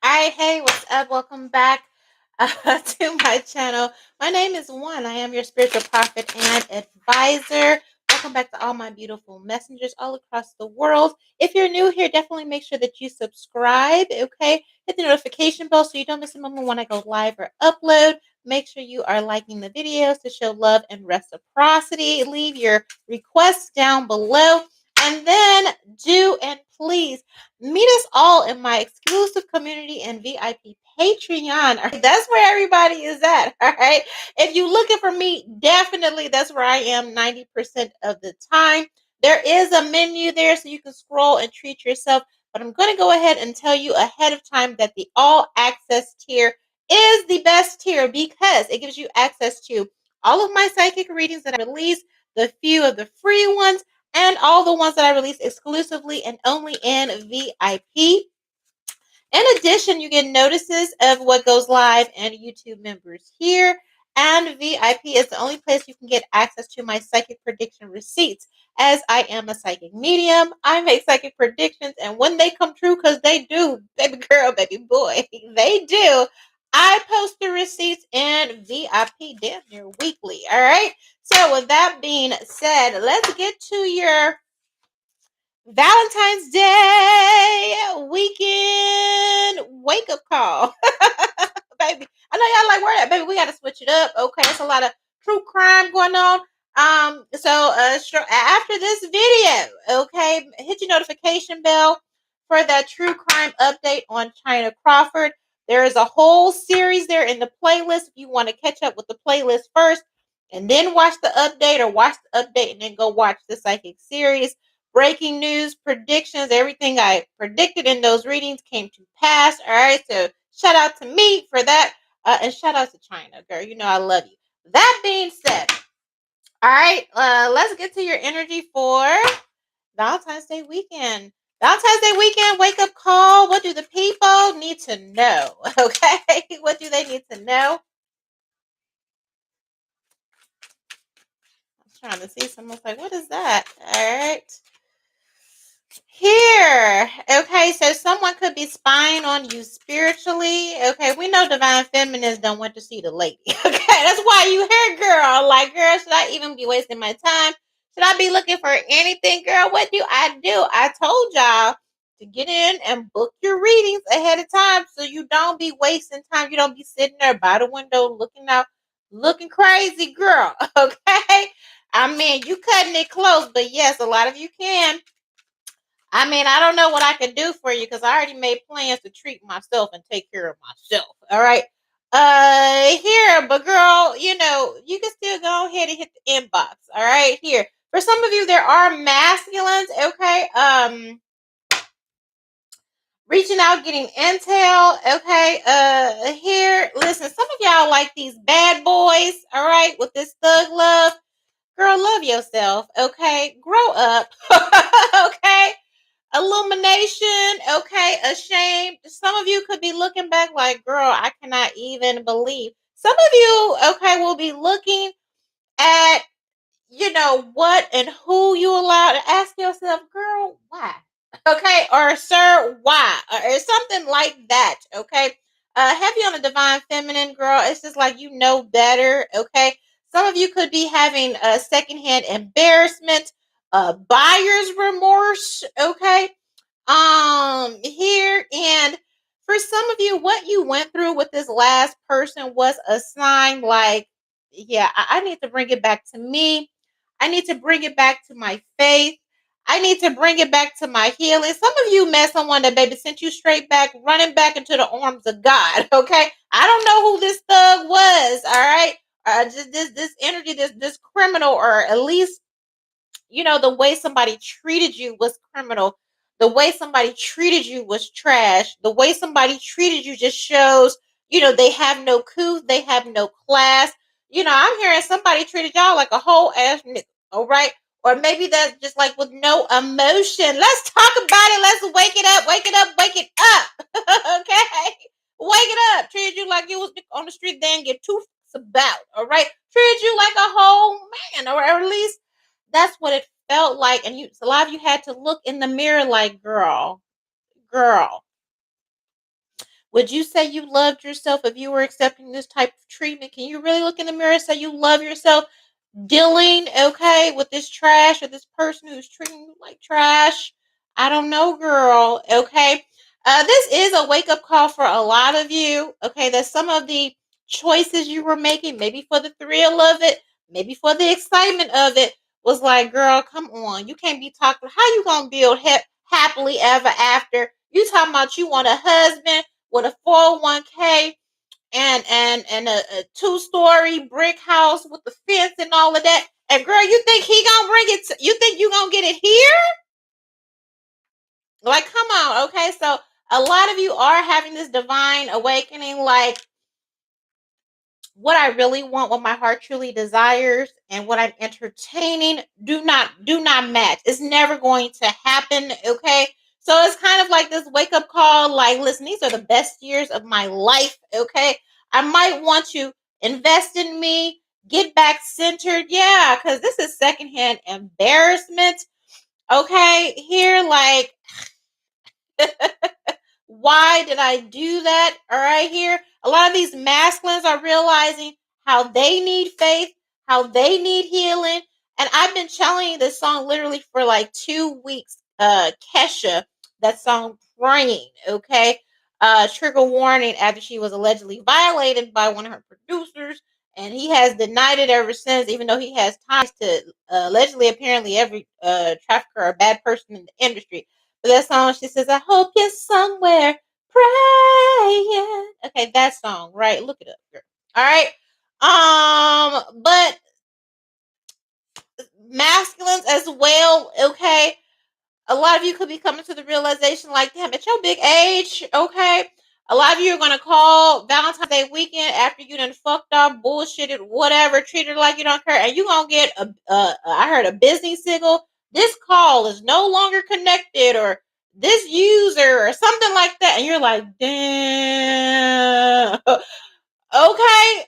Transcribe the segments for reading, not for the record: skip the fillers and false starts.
All right, hey, what's up? Welcome back to my channel. My name is One. I am your spiritual prophet and advisor. Welcome back to all my beautiful messengers all across the world. If you're new here, definitely make sure that you subscribe, okay? Hit the notification bell so you don't miss a moment when I go live or upload. Make sure you are liking the videos to show love and reciprocity. Leave your requests down below. And then do and please meet us all in my exclusive community and VIP Patreon. All right, that's where everybody is at. All right. If you're looking for me, definitely that's where I am 90% of the time. There is a menu there so you can scroll and treat yourself. But I'm going to go ahead and tell you ahead of time that the all access tier is the best tier because it gives you access to all of my psychic readings that I release, the few of the free ones, and all the ones that I release exclusively and only in VIP. In addition, you get notices of what goes live and YouTube members here. And VIP is the only place you can get access to my psychic prediction receipts. As I am a psychic medium, I make psychic predictions, and when they come true, because they do, baby girl, baby boy, they do. I post the receipts in VIP damn near weekly. All right. So, with that being said, let's get to your Valentine's Day weekend wake up call. Baby. I know y'all like where that, baby. We got to switch it up. Okay, it's a lot of true crime going on. After this video, okay, hit your notification bell for that true crime update on China Crawford. There is a whole series there in the playlist if you want to catch up with the playlist first and then watch the update, or watch the update and then go watch the psychic series. Breaking news, predictions, everything I predicted in those readings came to pass. All right, so shout out to me for that. And shout out to China, girl. You know I love you. That being said, all right, let's get to your energy for Valentine's Day weekend. Valentine's Day weekend wake up call. What do the people need to know? Okay, what do they need to know? I'm trying to see. Someone's like, what is that? All right. Here, okay, so someone could be spying on you spiritually. Okay, we know divine feminines don't want to see the lady. Okay, that's why you here, girl. Like, girl, should I even be wasting my time? Should I be looking for anything, girl? What do? I told y'all to get in and book your readings ahead of time so you don't be wasting time. You don't be sitting there by the window looking out, looking crazy, girl. Okay, I mean, you cutting it close, but yes, a lot of you can. I mean, I don't know what I can do for you because I already made plans to treat myself and take care of myself. All right. Here, but girl, you know, you can still go ahead and hit the inbox. All right. Here. For some of you, there are masculines, okay? Reaching out, getting intel, okay? Here, listen, some of y'all like these bad boys, all right, with this thug love. Girl, love yourself, okay? Grow up, okay? Illumination, okay, ashamed. Some of you could be looking back like, girl, I cannot even believe. Some of you, okay, will be looking at, what and who you allow to ask yourself, girl, why? Okay, or sir, why? Or something like that, okay? Heavy on the divine feminine, girl. It's just like you know better, okay? Some of you could be having a secondhand embarrassment, buyer's remorse, okay? Here, and for some of you, what you went through with this last person was a sign like, yeah, I need to bring it back to me. I need to bring it back to my faith. I need to bring it back to my healing. Some of you met someone that baby sent you straight back, running back into the arms of God. Okay, I don't know who this thug was. All right, just this energy, this criminal, or at least the way somebody treated you was criminal. The way somebody treated you was trash. The way somebody treated you just shows, they have no couth, they have no class. I'm hearing somebody treated y'all like a whole ass nigga, all right? Or maybe that's just like with no emotion. Let's talk about it. Let's wake it up, wake it up, wake it up. Okay? Wake it up. Treated you like you was on the street, then get two fucks about, all right? Treated you like a whole man, or at least that's what it felt like. And a lot of you had to look in the mirror like, girl, Would you say you loved yourself if you were accepting this type of treatment? Can you really look in the mirror and say you love yourself dealing, okay, with this trash or this person who's treating you like trash? I don't know, girl, okay? This is a wake up call for a lot of you, okay? That some of the choices you were making, maybe for the thrill of it, maybe for the excitement of it, was like, girl, come on. You can't be talking. How you gonna build happily ever after? You talking about you want a husband with a 401k and a two-story brick house with the fence and all of that. And girl, you think he gonna bring it? You think you gonna get it here? Like, come on, okay? So a lot of you are having this divine awakening, like what I really want, what my heart truly desires, and what I'm entertaining do not match. It's never going to happen, okay? So it's kind of like this wake up call, like, listen, these are the best years of my life, okay? I might want to invest in me, get back centered, yeah, because this is secondhand embarrassment, okay? Here, like, why did I do that? All right, here. A lot of these masculines are realizing how they need faith, how they need healing. And I've been channeling this song literally for like 2 weeks. Kesha, that song praying, okay? Trigger warning after she was allegedly violated by one of her producers. And he has denied it ever since, even though he has ties to allegedly, apparently, every trafficker or bad person in the industry. That song, she says, I hope you're somewhere praying. Okay, that song, right? Look it up, girl. All right. But masculines as well, okay? A lot of you could be coming to the realization, like, damn, at your big age, okay? A lot of you are going to call Valentine's Day weekend after you done fucked up, bullshitted, whatever, treated like you don't care, and you going to get I heard a busy signal. This call is no longer connected, or this user, or something like that. And you're like, damn. Okay,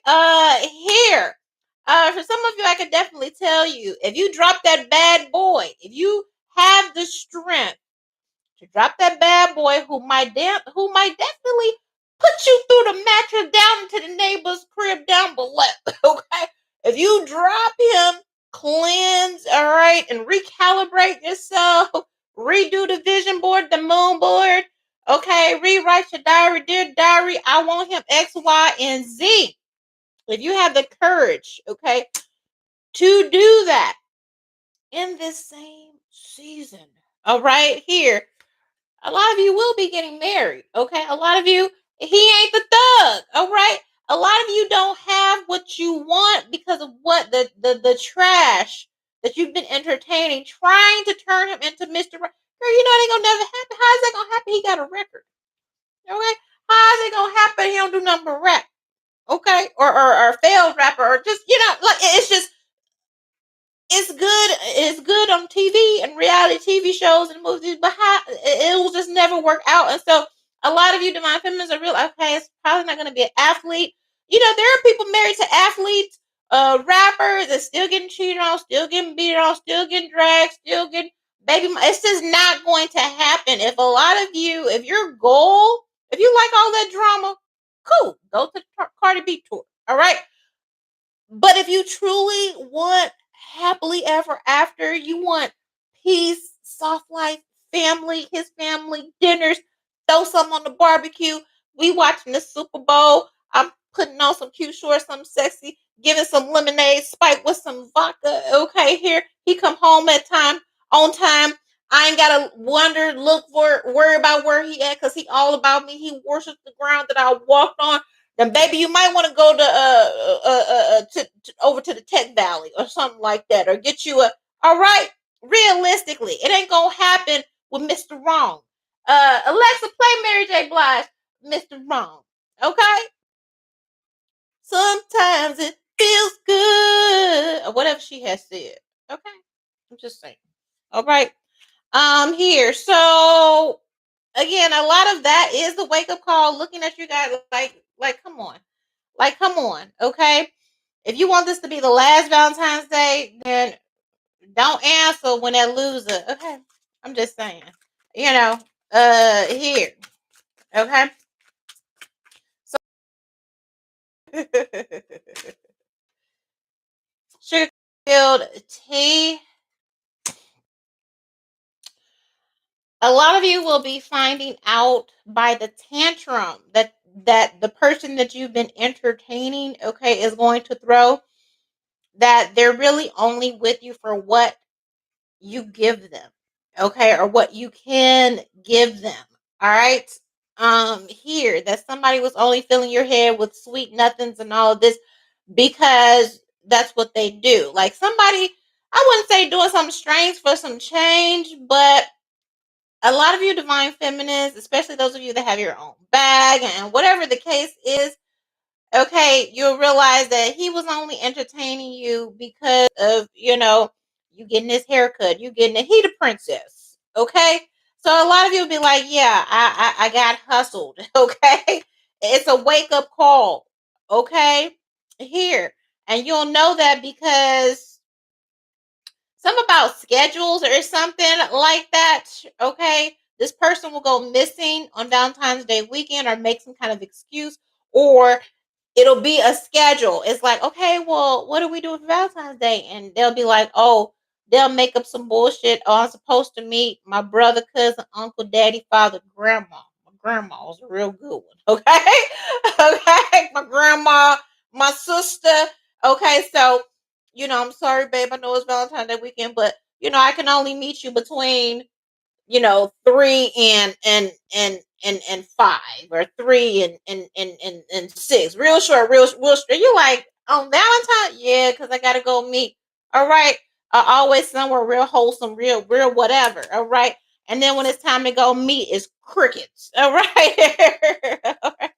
here. For some of you, I could definitely tell you, if you drop that bad boy, if you have the strength to drop that bad boy who might definitely put you through the mattress down into the neighbor's crib down below. Okay, if you drop him, cleanse, all right, and recalibrate yourself, redo the vision board, the moon board. Okay, rewrite your diary, dear diary. I want him X, Y, and Z. If you have the courage, okay, to do that in this same season, all right, here, a lot of you will be getting married, okay? A lot of you, he ain't the thug, all right? A lot of you don't have what you want because of what the trash that you've been entertaining, trying to turn him into Mr. Girl, you know it ain't gonna never happen. How is that gonna happen? He got a record, okay? How is it gonna happen? He don't do nothing but rap, okay? Or failed rapper, or just, like, it's just, it's good on TV and reality TV shows and movies, but it will just never work out. And so a lot of you divine feminines are real, okay, it's probably not going to be an athlete. There are people married to athletes, rappers that still getting cheated on, still getting beaten on, still getting dragged, still getting it's just not going to happen. If a lot of you, if your goal, if you like all that drama, cool, go to the Cardi B tour, all right? But if you truly want happily ever after, you want peace, soft life, family, his family, dinners, throw some on the barbecue. We watching the Super Bowl. I'm putting on some cute shorts, something sexy, giving some lemonade, spiked with some vodka. Okay, here he come home at time on time. I ain't gotta wonder, worry about where he at, cause he all about me. He worships the ground that I walked on. Then, baby, you might want to go to over to the Tech Valley or something like that, or get you a. All right, realistically, it ain't gonna happen with Mr. Wrong. Alexa, play Mary J. Blige, Mr. Wrong. Okay. Sometimes it feels good, or whatever she has said. Okay, I'm just saying. All right. Here. So again, a lot of that is the wake up call. Looking at you guys, like, come on. Like, come on, okay? If you want this to be the last Valentine's Day, then don't answer when that loser. Okay, I'm just saying. Here, okay. Sugar filled tea. A lot of you will be finding out by the tantrum that the person that you've been entertaining, okay, is going to throw, that they're really only with you for what you give them, okay, or what you can give them. All right. Here that somebody was only filling your head with sweet nothings and all of this because that's what they do. Like somebody, I wouldn't say doing something strange for some change, but a lot of you divine feminines, especially those of you that have your own bag and whatever the case is, okay, you'll realize that he was only entertaining you because of, you getting his haircut, you getting a he the princess. Okay. So a lot of you will be like, yeah, I got hustled. Okay. It's a wake up call. Okay. Here. And you'll know that because some about schedules or something like that. Okay. This person will go missing on Valentine's Day weekend or make some kind of excuse, or it'll be a schedule. It's like, okay, well, what do we do for Valentine's Day? And they'll be like, oh, they'll make up some bullshit. Oh, I'm supposed to meet my brother, cousin, uncle, daddy, father, grandma. My grandma was a real good one. Okay. Okay. My grandma, my sister. Okay. So, I'm sorry, babe. I know it's Valentine's Day weekend, but I can only meet you between 3 and 5, or 3 and 6, real short, real short. You like on Valentine? Yeah, because I gotta go meet. All right. Always somewhere real wholesome, real whatever. All right. And then when it's time to go meet, it's crickets. All right. All right.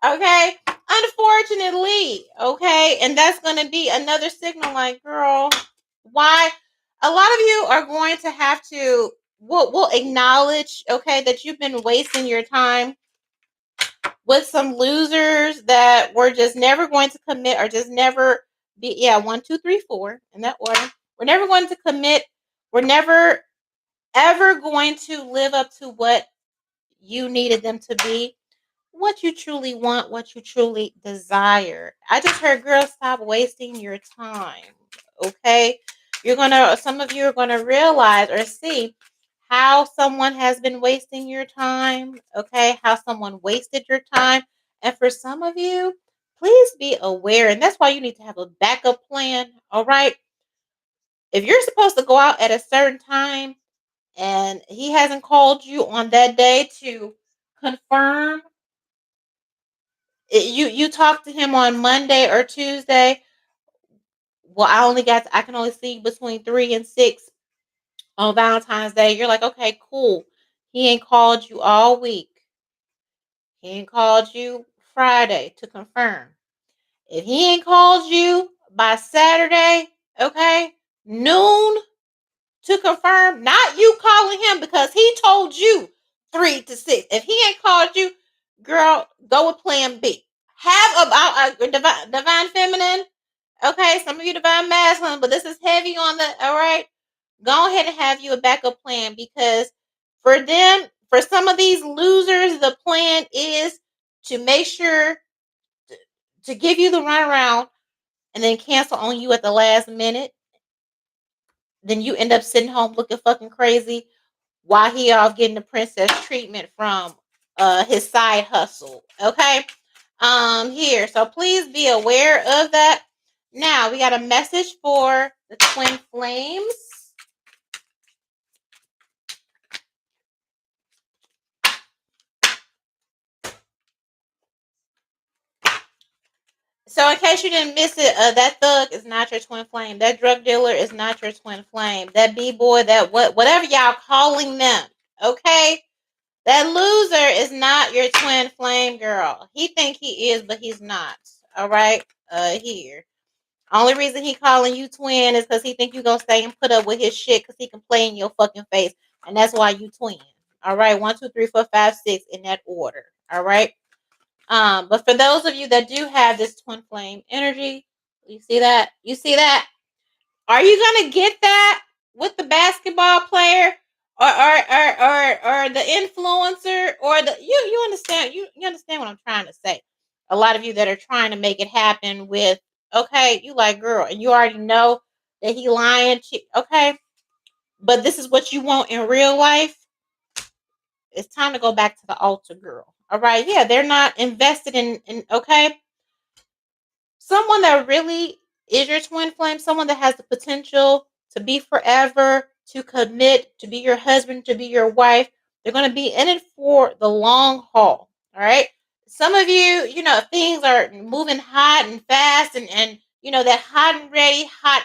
Okay. Unfortunately, okay, and that's gonna be another signal like, girl, why? A lot of you are going to have to, will acknowledge, okay, that you've been wasting your time with some losers that were just never going to commit, or just never be, yeah, 1, 2, 3, 4 in that order. We're never going to commit. We're never ever going to live up to what you needed them to be, what you truly want, what you truly desire. I just heard, girl, stop wasting your time. Okay? Some of you are gonna realize or see how someone has been wasting your time. Okay? How someone wasted your time. And for some of you, please be aware. And that's why you need to have a backup plan. All right? If you're supposed to go out at a certain time and he hasn't called you on that day to confirm, you talk to him on Monday or Tuesday. Well, I can only see between 3 and 6 on Valentine's Day. You're like, okay, cool. He ain't called you all week. He ain't called you Friday to confirm. If he ain't called you by Saturday, okay, noon to confirm, not you calling him because he told you 3 to 6. If he ain't called you, girl, go with plan B. Have about a divine feminine. Okay, some of you divine masculine, but this is heavy on the, all right. Go ahead and have you a backup plan, because for them, for some of these losers, the plan is to make sure to give you the runaround and then cancel on you at the last minute. Then you end up sitting home looking fucking crazy while he off getting the princess treatment from his side hustle. Okay. Here. So please be aware of that. Now we got a message for the twin flames. So in case you didn't miss it, that thug is not your twin flame. That drug dealer is not your twin flame. That b-boy, that whatever y'all calling them, okay? That loser is not your twin flame, girl. He think he is, but he's not. All right? Here. Only reason he calling you twin is because he think you gonna stay and put up with his shit because he can play in your fucking face. And that's why you twin. All right? 1, 2, 3, 4, 5, 6 in that order. All right? But for those of you that do have this twin flame energy, you see that? You see that? Are you gonna get that with the basketball player, or the influencer, or the, you understand, you understand what I'm trying to say? A lot of you that are trying to make it happen with, okay, you like, girl, and you already know that he lying to, okay, but this is what you want in real life. It's time to go back to the altar, girl. All right, yeah, they're not invested in okay, someone that really is your twin flame, someone that has the potential to be forever, to commit, to be your husband, to be your wife. They're going to be in it for the long haul. All right. Some of you, things are moving hot and fast, and that hot and ready, hot,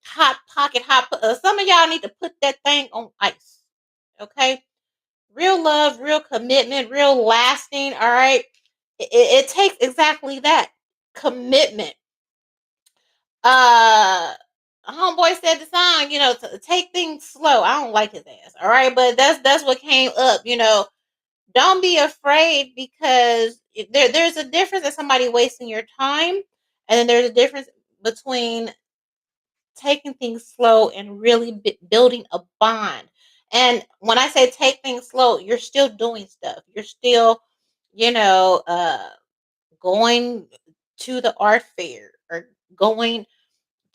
hot pocket, some of y'all need to put that thing on ice. Okay. Real love, real commitment, real lasting. All right. It takes exactly that commitment. Uh, homeboy said the song, to take things slow. I don't like his ass. All right, but that's what came up. Don't be afraid, because there's a difference in somebody wasting your time, and then there's a difference between taking things slow and really building a bond. And when I say take things slow, you're still doing stuff. You're still, you know, uh, going to the art fair, or going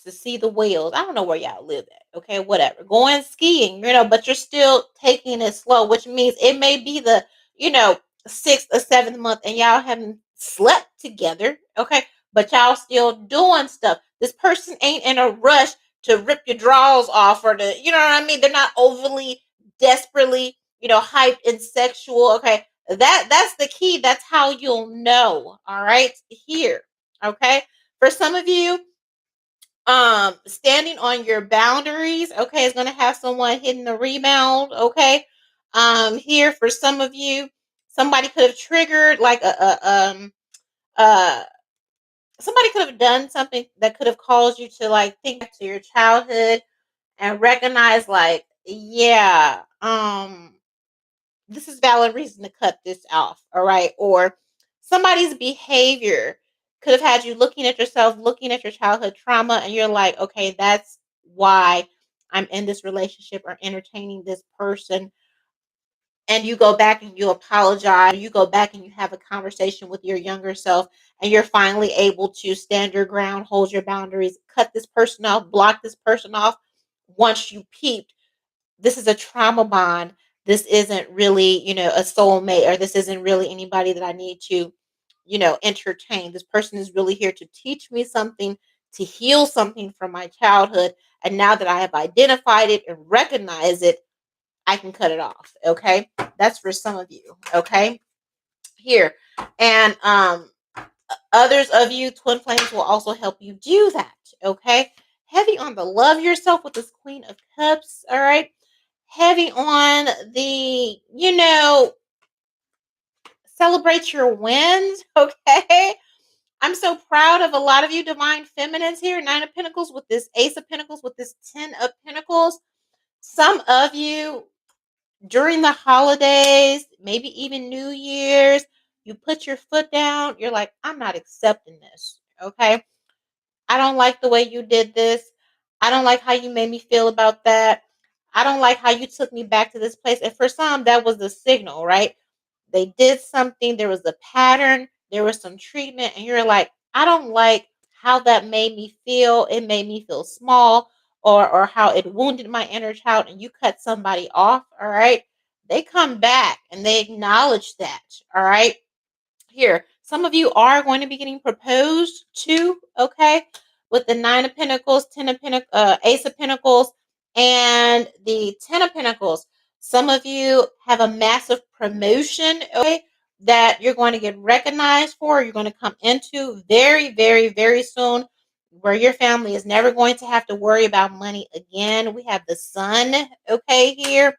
to see the whales. I don't know where y'all live at. Okay, whatever. Going skiing, but you're still taking it slow, which means it may be the, you know, 6th or 7th month and y'all haven't slept together. Okay, but y'all still doing stuff. This person ain't in a rush to rip your drawers off, or to, you know what I mean? They're not overly desperately, hyped and sexual. Okay. That's the key. That's how you'll know. All right. Here. Okay. For some of you, standing on your boundaries, okay, is going to have someone hitting the rebound. Okay. Here, for some of you, somebody could have triggered like uh somebody could have done something that could have caused you to like think back to your childhood and recognize, like, yeah, this is valid reason to cut this off. All right. Or somebody's behavior could have had you looking at yourself, looking at your childhood trauma, and you're like, okay, that's why I'm in this relationship or entertaining this person. And you go back and you apologize. You go back and you have a conversation with your younger self, and you're finally able to stand your ground, hold your boundaries, cut this person off, block this person off once you peeped this is a trauma bond. This isn't really, a soulmate, or this isn't really anybody that I need to, entertain. This person is really here to teach me something, to heal something from my childhood. And now that I have identified it and recognized it, I can cut it off. Okay. That's for some of you. Okay. Here. And others of you, twin flames, will also help you do that. Okay. Heavy on the love yourself with this Queen of Cups. All right. Heavy on the, celebrate your wins. Okay. I'm so proud of a lot of you divine feminines here. 9 of Pentacles with this Ace of Pentacles with this 10 of Pentacles. Some of you during the holidays, maybe even New Year's, you put your foot down. You're like, I'm not accepting this. Okay. I don't like the way you did this. I don't like how you made me feel about that. I don't like how you took me back to this place. And for some, that was the signal, right? They did something, there was a pattern, there was some treatment, and you're like, I don't like how that made me feel. It made me feel small, or how it wounded my inner child, and you cut somebody off, all right? They come back and they acknowledge that, all right? Here, some of you are going to be getting proposed to, okay, with the 9 of Pentacles, 10 of Pentacles, Ace of Pentacles, and the 10 of Pentacles. Some of you have a massive promotion, okay, that you're going to get recognized for. You're going to come into very, very, very soon, where your family is never going to have to worry about money again. We have the Sun, okay, here.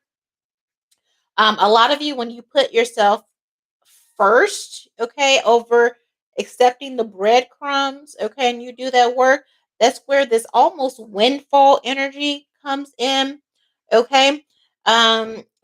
A lot of you, when you put yourself first, okay, over accepting the breadcrumbs, okay, and you do that work, that's where this almost windfall energy comes in, okay.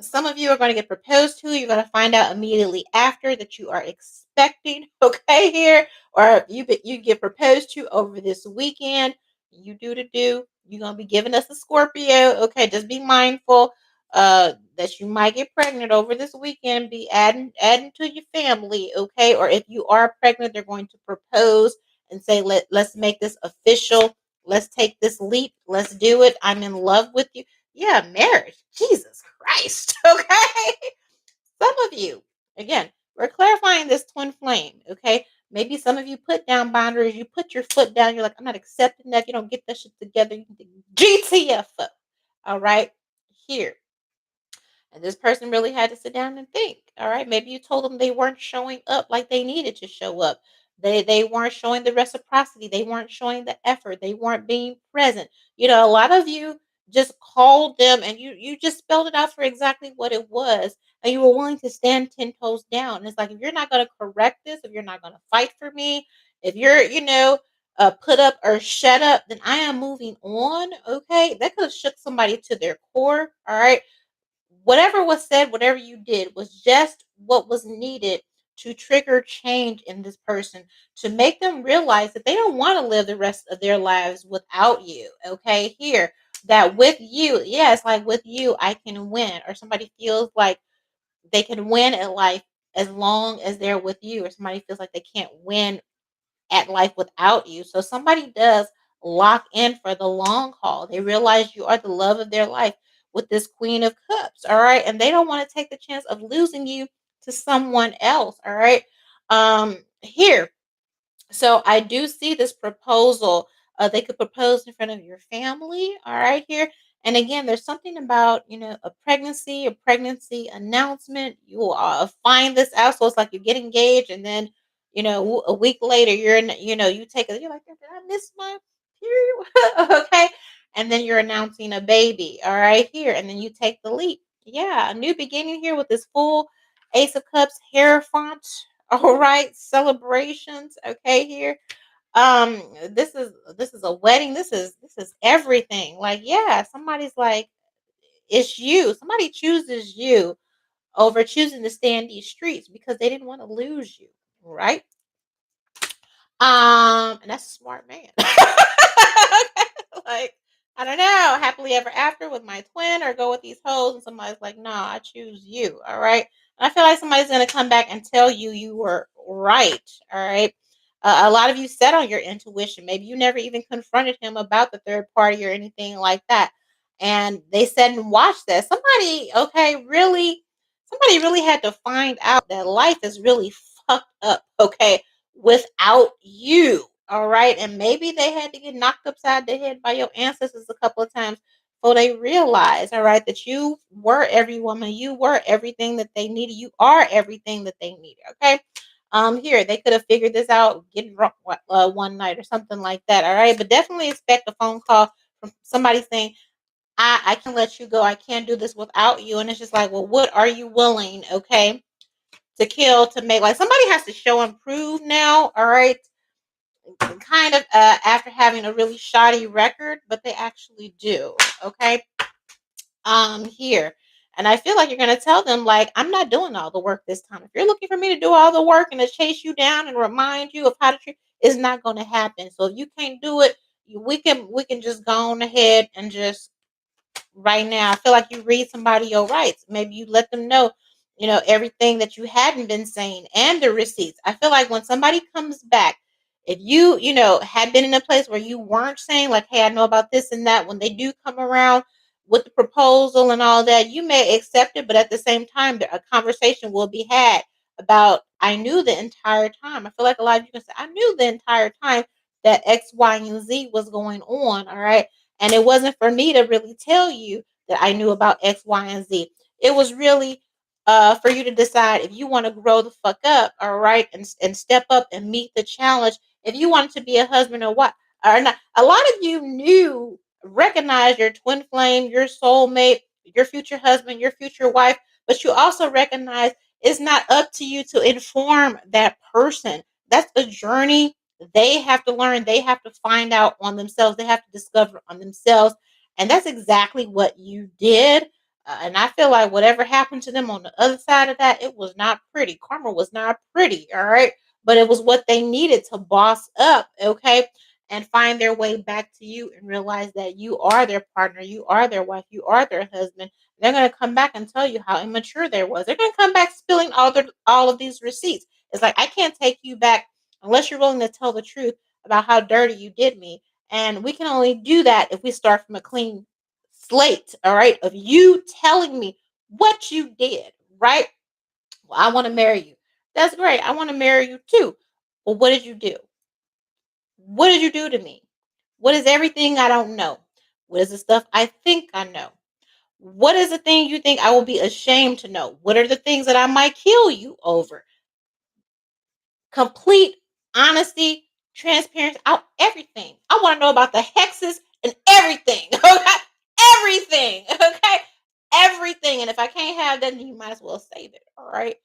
Some of you are going to get proposed to. You're going to find out immediately after that you are expecting, okay, here, or you get proposed to over this weekend. You do. You're going to be giving us a Scorpio, okay. Just be mindful. that you might get pregnant over this weekend. Be adding to your family, okay? Or if you are pregnant, they're going to propose and say, let's make this official. Let's take this leap. Let's do it. I'm in love with you. Yeah, marriage. Jesus Christ. Okay. Some of you, again, we're clarifying this twin flame, okay? Maybe some of you put down boundaries. You put your foot down. You're like, I'm not accepting that. You don't get that shit together. You can GTFO. All right. Here. And this person really had to sit down and think. All right. Maybe you told them they weren't showing up like they needed to show up. They weren't showing the reciprocity. They weren't showing the effort. They weren't being present. A lot of you just called them and you just spelled it out for exactly what it was. And you were willing to stand 10 toes down. And it's like, if you're not going to correct this, if you're not going to fight for me, if you're, put up or shut up, then I am moving on. Okay. That could have shook somebody to their core. All right. Whatever was said, whatever you did was just what was needed to trigger change in this person, to make them realize that they don't want to live the rest of their lives without you. Okay, here, that with you, yeah, it's like with you, I can win, or somebody feels like they can win at life as long as they're with you, or somebody feels like they can't win at life without you. So somebody does lock in for the long haul. They realize you are the love of their life with this Queen of Cups, all right? And they don't want to take the chance of losing you to someone else, all right? Here, so I do see this proposal. They could propose in front of your family. All right, here. And again, there's something about a pregnancy announcement. You will find this out. So it's like you get engaged, and then a week later, you're in. You take it. You're like, did I miss my period? Okay, and then you're announcing a baby. All right, here, and then you take the leap. Yeah, a new beginning here with this full Ace of Cups hair font. All right, celebrations. Okay, here. This is a wedding. This is everything. Like, yeah, somebody's like, it's you. Somebody chooses you over choosing to stay in these streets because they didn't want to lose you, right? And that's a smart man. Like, I don't know, happily ever after with my twin, or go with these hoes, and somebody's like, nah, I choose you. All right. And I feel like somebody's gonna come back and tell you you were right. All right. A lot of you set on your intuition. Maybe you never even confronted him about the third party or anything like that. And they said and watched that. Somebody really had to find out that life is really fucked up, okay, without you. All right. And maybe they had to get knocked upside the head by your ancestors a couple of times before they realized, all right, that you were every woman, you were everything that they needed, you are everything that they needed. Okay. Here they could have figured this out getting drunk one night or something like that. All right. But definitely expect a phone call from somebody saying, I can let you go. I can't do this without you. And it's just like, well, what are you willing, okay, to kill to make? Like, somebody has to show and prove now, all right, kind of after having a really shoddy record, but they actually do. Okay. Here. And I feel like you're gonna tell them, like, I'm not doing all the work this time. If you're looking for me to do all the work and to chase you down and remind you of how to treat, it's not gonna happen. So if you can't do it, we can just go on ahead and just right now. I feel like you read somebody your rights. Maybe you let them know, everything that you hadn't been saying and the receipts. I feel like when somebody comes back, if you had been in a place where you weren't saying, like, hey, I know about this and that, when they do come around with the proposal and all that, you may accept it, but at the same time, a conversation will be had about, I knew the entire time. I feel like a lot of you can say, I knew the entire time that X, Y, and Z was going on. All right. And it wasn't for me to really tell you that I knew about X, Y, and Z. It was really for you to decide if you want to grow the fuck up, all right, and step up and meet the challenge. If you wanted to be a husband or what, or not. A lot of you recognize your twin flame, your soulmate, your future husband, your future wife, but you also recognize it's not up to you to inform that person. That's a journey they have to learn. They have to find out on themselves. They have to discover on themselves. And that's exactly what you did. And I feel like whatever happened to them on the other side of that, it was not pretty. Karma was not pretty. All right. But it was what they needed to boss up. Okay. and find their way back to you and realize that you are their partner, you are their wife, you are their husband. They're going to come back and tell you how immature they was. They're going to come back spilling all of these receipts. It's like, I can't take you back unless you're willing to tell the truth about how dirty you did me. And we can only do that if we start from a clean slate, all right, of you telling me what you did, right? Well, I want to marry you. That's great. I want to marry you too. Well, what did you do? What did you do to me? What is everything I don't know? What is the stuff I think I know? What is the thing you think I will be ashamed to know? What are the things that I might kill you over? Complete honesty, transparency, out everything. I want to know about the hexes and everything. Okay? Everything. Okay? Everything. And if I can't have that, then you might as well save it. All right.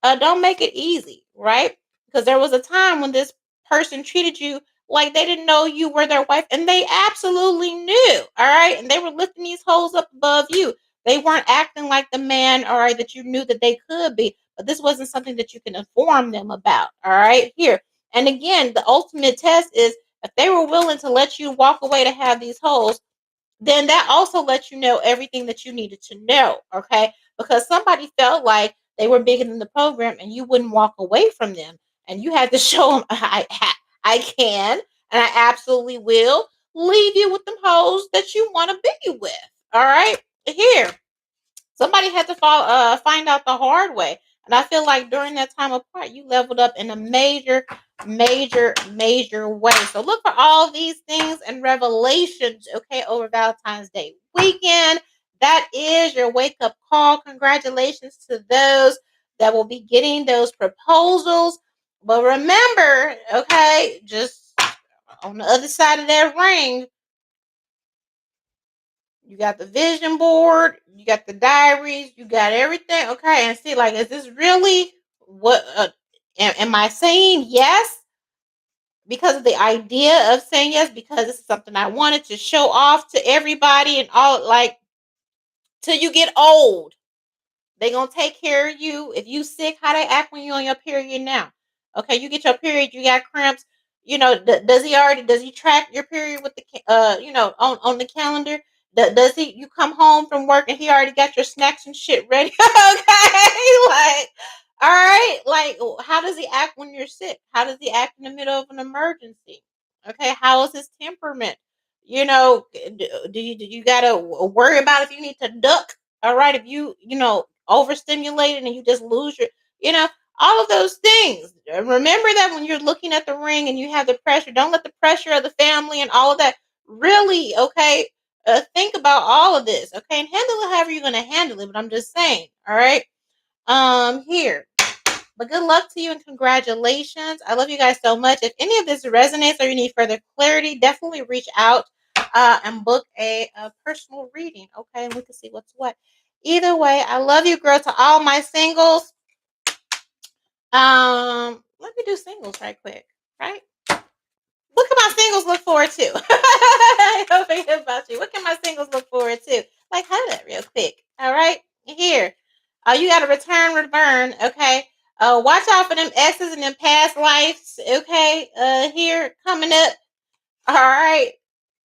Don't make it easy, right? Because there was a time when this person treated you like they didn't know you were their wife, and they absolutely knew. All right. And they were lifting these hoes up above you. They weren't acting like the man, all right, that you knew that they could be. But this wasn't something that you can inform them about. All right. Here. And again, the ultimate test is if they were willing to let you walk away to have these hoes, then that also lets you know everything that you needed to know, okay? Because somebody felt like they were bigger than the program and you wouldn't walk away from them. And you had to show them, I can, and I absolutely will leave you with them hoes that you want to be with, all right? Here, somebody had to find out the hard way. And I feel like during that time apart, you leveled up in a major, major way. So look for all these things and revelations, okay, over Valentine's Day weekend. That is your wake up call. Congratulations to those that will be getting those proposals. But remember, okay, just on the other side of that ring, you got the vision board, you got the diaries, you got everything. Okay, and see, like, is this really what? Am I saying yes because of the idea of saying yes? Because this is something I wanted to show off to everybody and all, like, till you get old. They gonna take care of you. If you sick, how they act when you on your period now? Okay, you get your period, you got cramps. You know, does he track your period with the on the calendar? Does he you come home from work and he already got your snacks and shit ready? Okay, like, all right, like, how does he act when you're sick? How does he act in the middle of an emergency? Okay, how is his temperament? You know, do you gotta worry about if you need to duck? All right, if overstimulated and you just lose your, you know, all of those things. Remember that when you're looking at the ring and you have the pressure, don't let the pressure of the family and all of that really, okay, think about all of this, okay, and handle it however you're going to handle it. But I'm just saying, all right, here. But good luck to you and congratulations. I love you guys so much. If any of this resonates or you need further clarity, definitely reach out and book a personal reading. Okay, and we can see what's what. Either way, I love you, girl. To all my singles, let me do singles right quick. Right? What can my singles look forward to? Don't forget about you. What can my singles look forward to? Like, have that real quick. All right, here. You got to return, return. Okay. Watch out for them exes and them past lives. Okay. Here coming up. All right.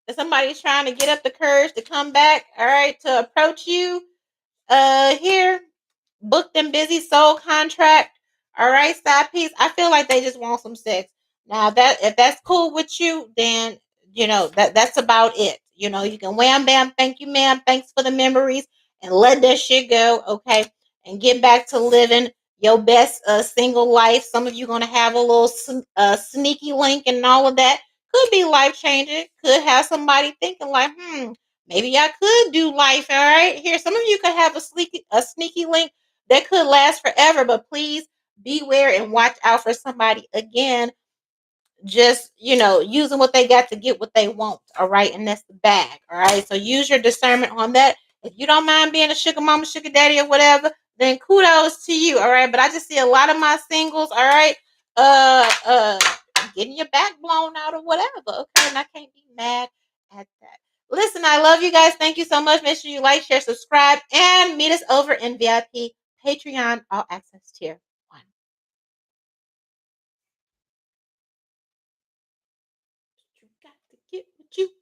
If somebody's trying to get up the courage to come back. All right, to approach you. Here, booked and busy soul contract. All right, side piece. I feel like they just want some sex. Now that if that's cool with you, then that's about it. You can wham bam, thank you, ma'am, thanks for the memories, and let that shit go, okay, and get back to living your best single life. Some of you gonna have a little sneaky link and all of that. Could be life changing. Could have somebody thinking like, maybe I could do life. All right. Here, some of you could have a sneaky link that could last forever, but please beware and watch out for somebody again. Just using what they got to get what they want. All right, and that's the bag. All right. So use your discernment on that. If you don't mind being a sugar mama, sugar daddy, or whatever, then kudos to you. All right. But I just see a lot of my singles. All right. Uh uh Getting your back blown out or whatever. Okay. And I can't be mad at that. Listen, I love you guys. Thank you so much. Make sure you like, share, subscribe, and meet us over in VIP Patreon All Access Tier 1. you want?